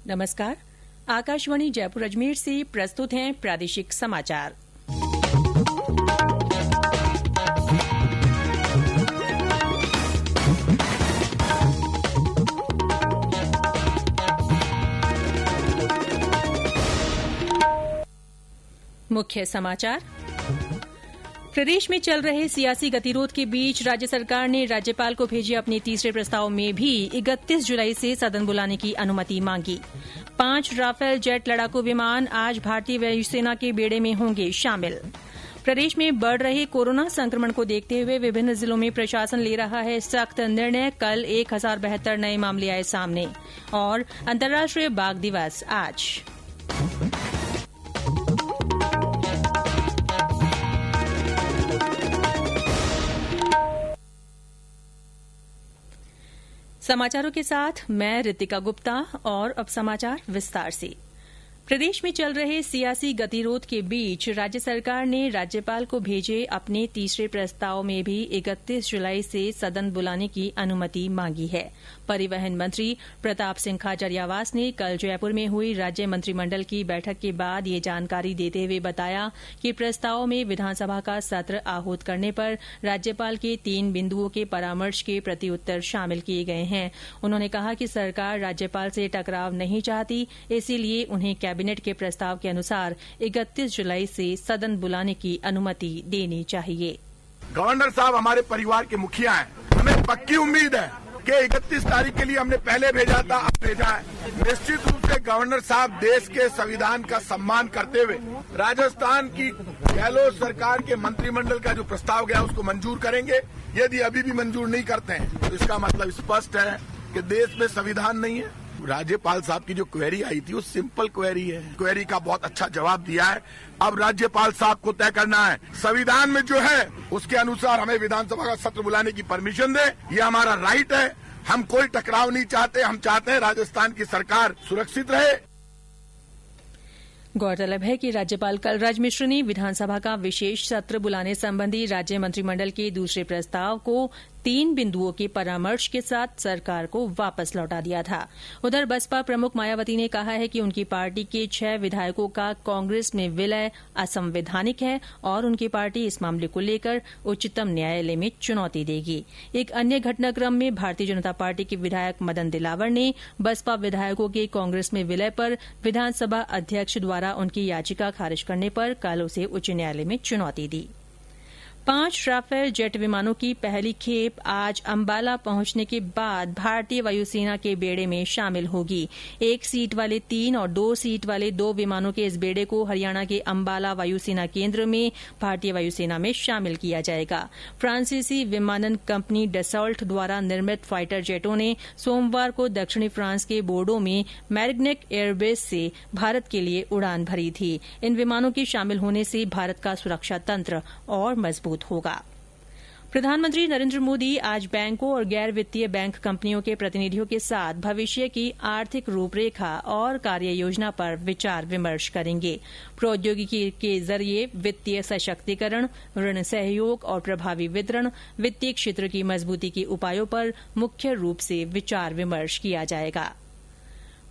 नमस्कार। आकाशवाणी जयपुर अजमेर से प्रस्तुत हैं प्रादेशिक समाचार। मुख्य समाचार। प्रदेश में चल रहे सियासी गतिरोध के बीच राज्य सरकार ने राज्यपाल को भेजे अपने तीसरे प्रस्ताव में भी 31 जुलाई से सदन बुलाने की अनुमति मांगी। 5 राफेल जेट लड़ाकू विमान आज भारतीय वायुसेना के बेड़े में होंगे शामिल। प्रदेश में बढ़ रहे कोरोना संक्रमण को देखते हुए विभिन्न जिलों में प्रशासन ले रहा है सख्त निर्णय। कल 1072 नए मामले आए सामने। और अंतर्राष्ट्रीय बाघ दिवस आज। समाचारों के साथ मैं रितिका गुप्ता। और अब समाचार विस्तार से। प्रदेश में चल रहे सियासी गतिरोध के बीच राज्य सरकार ने राज्यपाल को भेजे अपने तीसरे प्रस्ताव में भी 31 जुलाई से सदन बुलाने की अनुमति मांगी है। परिवहन मंत्री प्रताप सिंह खाचरियावास ने कल जयपुर में हुई राज्य मंत्रिमंडल की बैठक के बाद ये जानकारी देते हुए बताया कि प्रस्ताव में विधानसभा का सत्र आहूत करने पर राज्यपाल के 3 बिंदुओं के परामर्श के प्रत्युत्तर शामिल किए गए हैं। उन्होंने कहा कि सरकार राज्यपाल से टकराव नहीं चाहती, इसीलिए उन्हें कैबिनेट के प्रस्ताव के अनुसार 31 जुलाई से सदन बुलाने की अनुमति देनी चाहिए। गवर्नर साहब हमारे परिवार के मुखिया हैं। हमें पक्की उम्मीद है कि 31 तारीख के लिए हमने पहले भेजा था, अब भेजा है। निश्चित रूप से गवर्नर साहब देश के संविधान का सम्मान करते हुए राजस्थान की गहलोत सरकार के मंत्रिमंडल का जो प्रस्ताव गया उसको मंजूर करेंगे। यदि अभी भी मंजूर नहीं करते हैं तो इसका मतलब स्पष्ट है कि देश में संविधान नहीं है। राज्यपाल साहब की जो क्वेरी आई थी वो सिंपल क्वेरी है। क्वेरी का बहुत अच्छा जवाब दिया है। अब राज्यपाल साहब को तय करना है संविधान में जो है उसके अनुसार हमें विधानसभा का सत्र बुलाने की परमिशन दे। ये हमारा राइट है। हम कोई टकराव नहीं चाहते। हम चाहते हैं राजस्थान की सरकार सुरक्षित रहे। गौरतलब है कि राज्यपाल कलराज मिश्र ने विधानसभा का विशेष सत्र बुलाने संबंधी राज्य मंत्रिमंडल के दूसरे प्रस्ताव को 3 बिंदुओं के परामर्श के साथ सरकार को वापस लौटा दिया था। उधर बसपा प्रमुख मायावती ने कहा है कि उनकी पार्टी के 6 विधायकों का कांग्रेस में विलय असंवैधानिक है और उनकी पार्टी इस मामले को लेकर उच्चतम न्यायालय में चुनौती देगी। एक अन्य घटनाक्रम में भारतीय जनता पार्टी के विधायक मदन दिलावर ने बसपा विधायकों के कांग्रेस में विलय पर विधानसभा अध्यक्ष द्वारा उनकी याचिका खारिज करने पर कल उसे उच्च न्यायालय में चुनौती दी। 5 राफेल जेट विमानों की पहली खेप आज अंबाला पहुंचने के बाद भारतीय वायुसेना के बेड़े में शामिल होगी। 1 सीट वाले 3 और 2 सीट वाले 2 विमानों के इस बेड़े को हरियाणा के अंबाला वायुसेना केंद्र में भारतीय वायुसेना में शामिल किया जाएगा। फ्रांसीसी विमानन कंपनी डसॉल्ट द्वारा निर्मित फाइटर जेटों ने सोमवार को दक्षिणी फ्रांस के बोर्डो में मैरिग्नैक एयरबेस से भारत के लिए उड़ान भरी थी। इन विमानों के शामिल होने से भारत का सुरक्षा तंत्र और मजबूत होगा। प्रधानमंत्री नरेंद्र मोदी आज बैंकों और गैर वित्तीय बैंक कंपनियों के प्रतिनिधियों के साथ भविष्य की आर्थिक रूपरेखा और कार्य योजना पर विचार विमर्श करेंगे। प्रौद्योगिकी के जरिए वित्तीय सशक्तिकरण, ऋण सहयोग और प्रभावी वितरण, वित्तीय क्षेत्र की मजबूती के उपायों पर मुख्य रूप से विचार विमर्श किया जाएगा।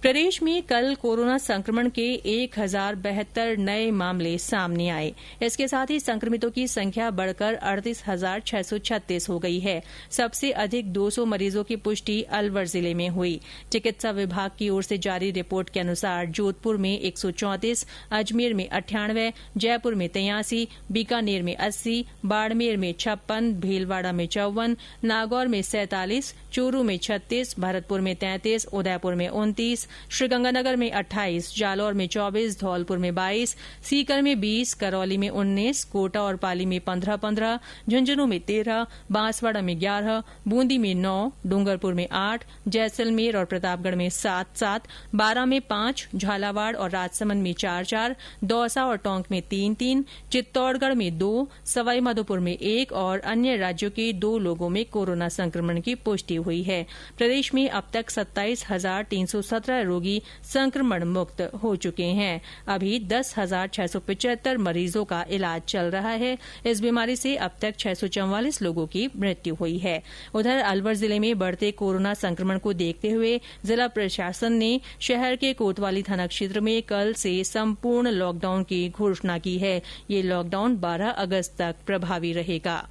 प्रदेश में कल कोरोना संक्रमण के 1072 नए मामले सामने आए। इसके साथ ही संक्रमितों की संख्या बढ़कर 38,636 हो गई है। सबसे अधिक 200 मरीजों की पुष्टि अलवर जिले में हुई। चिकित्सा विभाग की ओर से जारी रिपोर्ट के अनुसार जोधपुर में 134, अजमेर में 98, जयपुर में 83, बीकानेर में 80, बाड़मेर में 56, भीलवाड़ा में 54, नागौर में 47, चूरू में 36, भरतपुर में 33, उदयपुर में 29, श्रीगंगानगर में 28, जालौर में 24, धौलपुर में 22, सीकर में 20, करौली में 19, कोटा और पाली में 15-15, झुंझुनू में 13, बांसवाड़ा में 11, बूंदी में 9, डूंगरपुर में 8, जैसलमेर और प्रतापगढ़ में 7-7, बारां में 5, झालावाड़ और राजसमंद में 4-4, दौसा और टोंक में 3-3, चित्तौड़गढ़ में 2, सवाईमाधोपुर में 1 और अन्य राज्यों के 2 लोगों में कोरोना संक्रमण की पुष्टि हुई है। प्रदेश में अब तक 27,317 11 रोगी संक्रमण मुक्त हो चुके हैं। अभी 10,675 मरीजों का इलाज चल रहा है। इस बीमारी से अब तक 644 लोगों की मृत्यु हुई है। उधर अलवर जिले में बढ़ते कोरोना संक्रमण को देखते हुए जिला प्रशासन ने शहर के कोतवाली थाना क्षेत्र में कल से संपूर्ण लॉकडाउन की घोषणा की है। ये लॉकडाउन 12 अगस्त तक प्रभावी रहेगा।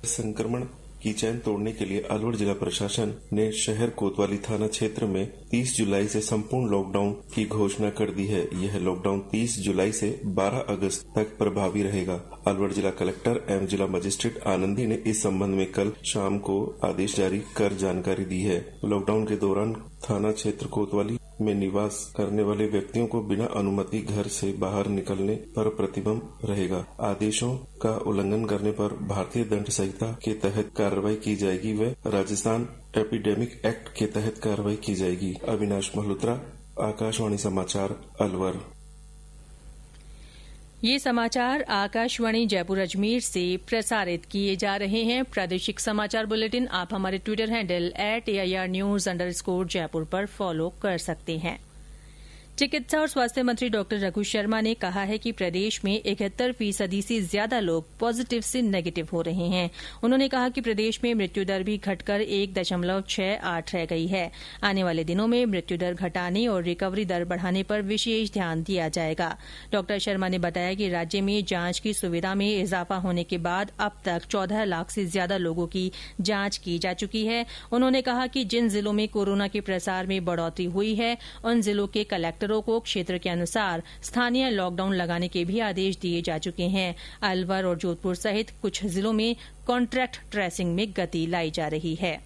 संक्रमण की चैन तोड़ने के लिए अलवर जिला प्रशासन ने शहर कोतवाली थाना क्षेत्र में 30 जुलाई से संपूर्ण लॉकडाउन की घोषणा कर दी है। यह लॉकडाउन 30 जुलाई से 12 अगस्त तक प्रभावी रहेगा। अलवर जिला कलेक्टर एवं जिला मजिस्ट्रेट आनंदी ने इस संबंध में कल शाम को आदेश जारी कर जानकारी दी है। लॉकडाउन के दौरान थाना क्षेत्र कोतवाली में निवास करने वाले व्यक्तियों को बिना अनुमति घर से बाहर निकलने पर प्रतिबंध रहेगा। आदेशों का उल्लंघन करने पर भारतीय दंड संहिता के तहत कार्रवाई की जाएगी व राजस्थान एपिडेमिक एक्ट के तहत कार्रवाई की जाएगी। अविनाश मल्होत्रा, आकाशवाणी समाचार, अलवर। ये समाचार आकाशवाणी जयपुर अजमेर से प्रसारित किए जा रहे हैं। प्रादेशिक समाचार बुलेटिन आप हमारे ट्विटर हैंडल @AIRnews_जयपुर पर फॉलो कर सकते हैं। चिकित्सा और स्वास्थ्य मंत्री डॉ रघु शर्मा ने कहा है कि प्रदेश में 71% से ज्यादा लोग पॉजिटिव से नेगेटिव हो रहे हैं। उन्होंने कहा कि प्रदेश में मृत्यु दर भी घटकर 1.68 रह गई है। आने वाले दिनों में मृत्यु दर घटाने और रिकवरी दर बढ़ाने पर विशेष ध्यान दिया जाएगा। डॉ शर्मा ने बताया कि राज्य में जांच की सुविधा में इजाफा होने के बाद अब तक 14 लाख से ज्यादा लोगों की जांच की जा चुकी है। उन्होंने कहा कि जिन जिलों में कोरोना के प्रसार में बढ़ोतरी हुई है उन जिलों के कलेक्टर को क्षेत्र के अनुसार स्थानीय लॉकडाउन लगाने के भी आदेश दिए जा चुके हैं। अलवर और जोधपुर सहित कुछ जिलों में कॉन्ट्रैक्ट ट्रेसिंग में गति लाई जा रही है।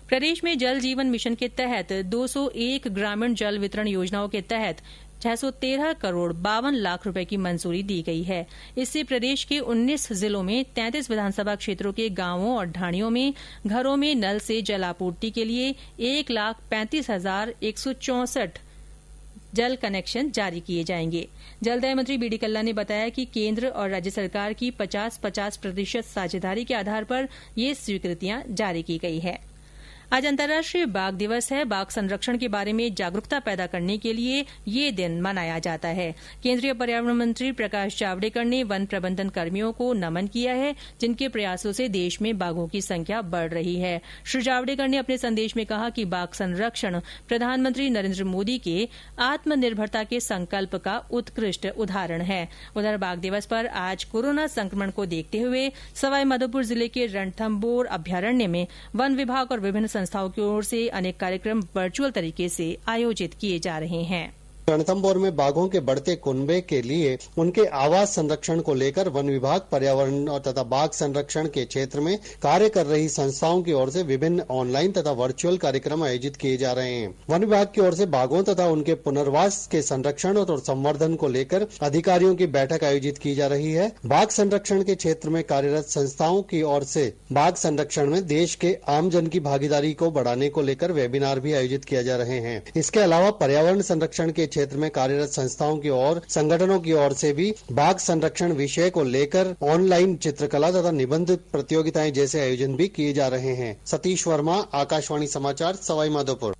प्रदेश में जल जीवन मिशन के तहत 201 ग्रामीण जल वितरण योजनाओं के तहत 613 करोड़ 52 लाख रुपए की मंजूरी दी गई है। इससे प्रदेश के 19 जिलों में 33 विधानसभा क्षेत्रों के गांवों और ढाणियों में घरों में नल से जल आपूर्ति के लिए 1,35,164 जल कनेक्शन जारी किए जाएंगे। जलदाय मंत्री बीडी कल्ला ने बताया कि केंद्र और राज्य सरकार की 50-50% साझेदारी के आधार पर ये स्वीकृतियां जारी की गई है। आज अंतर्राष्ट्रीय बाघ दिवस है। बाघ संरक्षण के बारे में जागरूकता पैदा करने के लिए ये दिन मनाया जाता है। केंद्रीय पर्यावरण मंत्री प्रकाश जावड़ेकर ने वन प्रबंधन कर्मियों को नमन किया है, जिनके प्रयासों से देश में बाघों की संख्या बढ़ रही है। श्री जावड़ेकर ने अपने संदेश में कहा कि बाघ संरक्षण प्रधानमंत्री नरेंद्र मोदी के आत्मनिर्भरता के संकल्प का उत्कृष्ट उदाहरण है। उधर बाघ दिवस पर आज कोरोना संक्रमण को देखते हुए सवाईमाधोपुर जिले के रणथंभौर अभ्यारण्य में वन विभाग और विभिन्न संस्थाओं की ओर से अनेक कार्यक्रम वर्चुअल तरीके से आयोजित किए जा रहे हैं। रणथंभौर में बाघों के बढ़ते कुनबे के लिए उनके आवास संरक्षण को लेकर वन विभाग, पर्यावरण और तथा बाघ संरक्षण के क्षेत्र में कार्य कर रही संस्थाओं की ओर से विभिन्न ऑनलाइन तथा वर्चुअल कार्यक्रम आयोजित किए जा रहे हैं। वन विभाग की ओर से बाघों तथा उनके पुनर्वास के संरक्षण और संवर्धन को लेकर अधिकारियों की बैठक आयोजित की जा रही है। बाघ संरक्षण के क्षेत्र में कार्यरत संस्थाओं की ओर से बाघ संरक्षण में देश के आमजन की भागीदारी को बढ़ाने को लेकर वेबिनार भी आयोजित किए जा रहे हैं। इसके अलावा पर्यावरण संरक्षण के क्षेत्र में कार्यरत संस्थाओं की और संगठनों की ओर से भी बाघ संरक्षण विषय को लेकर ऑनलाइन चित्रकला तथा निबंध प्रतियोगिताएं जैसे आयोजन भी किए जा रहे हैं। सतीश वर्मा, आकाशवाणी समाचार, सवाईमाधोपुर।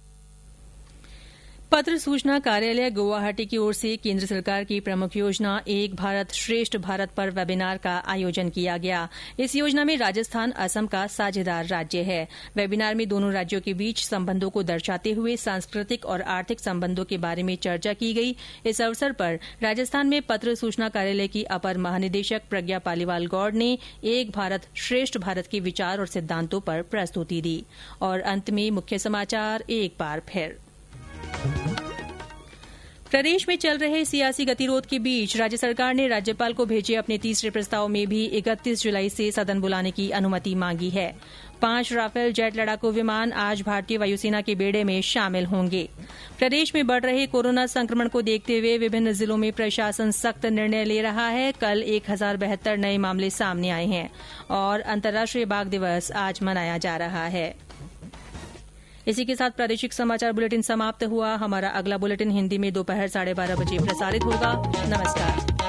पत्र सूचना कार्यालय गुवाहाटी की ओर से केंद्र सरकार की प्रमुख योजना एक भारत श्रेष्ठ भारत पर वेबिनार का आयोजन किया गया। इस योजना में राजस्थान असम का साझेदार राज्य है। वेबिनार में दोनों राज्यों के बीच संबंधों को दर्शाते हुए सांस्कृतिक और आर्थिक संबंधों के बारे में चर्चा की गई। इस अवसर पर राजस्थान में पत्र सूचना कार्यालय की अपर महानिदेशक प्रज्ञा पालीवाल गौड़ ने एक भारत श्रेष्ठ भारत के विचार और सिद्धांतों पर प्रस्तुति दी। और अंत में मुख्य समाचार एक बार फिर। प्रदेश में चल रहे सियासी गतिरोध के बीच राज्य सरकार ने राज्यपाल को भेजे अपने तीसरे प्रस्ताव में भी 31 जुलाई से सदन बुलाने की अनुमति मांगी है। 5 राफेल जेट लड़ाकू विमान आज भारतीय वायुसेना के बेड़े में शामिल होंगे। प्रदेश में बढ़ रहे कोरोना संक्रमण को देखते हुए विभिन्न जिलों में प्रशासन सख्त निर्णय ले रहा है। कल 1072 नए मामले सामने आए हैं और अंतर्राष्ट्रीय बाघ दिवस आज मनाया जा रहा है। इसी के साथ प्रादेशिक समाचार बुलेटिन समाप्त हुआ। हमारा अगला बुलेटिन हिंदी में दोपहर 12:30 बजे प्रसारित होगा। नमस्कार।